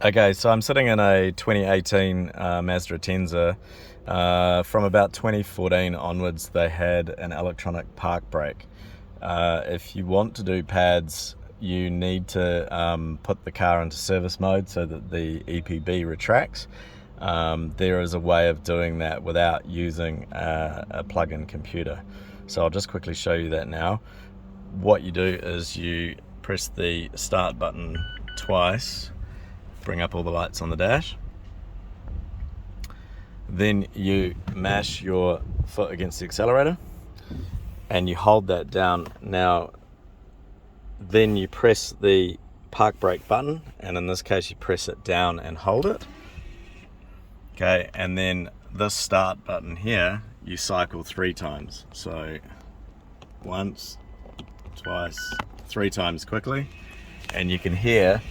Okay, so I'm sitting in a 2018 Mazda Atenza. From about 2014 onwards, they had an electronic park brake. If you want to do pads, you need to put the car into service mode so that the EPB retracts. There is a way of doing that without using a plug-in computer. So I'll just quickly show you that now. What you do is you press the start button twice, bring up all the lights on the dash. Then you mash your foot against the accelerator and you hold that down. Now, then you press the park brake button, and in this case you press it down and hold it. Okay, and then this start button here, you cycle 3 times. So once, twice, 3 times quickly, and you can hear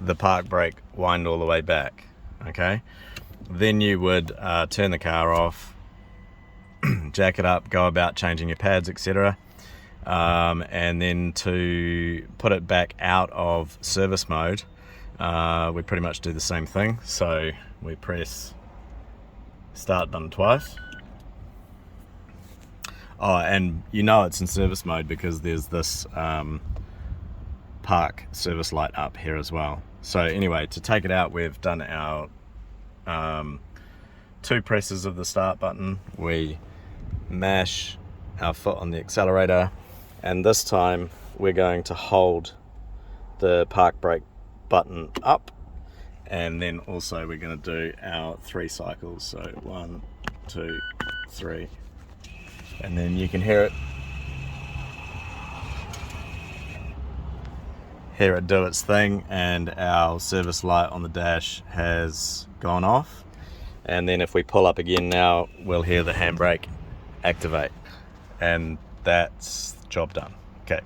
the park brake wind all the way back. Okay, then you would turn the car off, jack it up, go about changing your pads, etc. And then to put it back out of service mode, we pretty much do the same thing. So we press start button twice. Oh, and you know it's in service mode because there's this park service light up here as well. So anyway, to take it out, we've done our 2 presses of the start button. We mash our foot on the accelerator, and this time we're going to hold the park brake button up, and then also we're going to do our 3 cycles. So 1, 2, 3, and then you can hear it do its thing, and our service light on the dash has gone off. And then if we pull up again now, we'll hear the handbrake activate, and that's job done. Okay.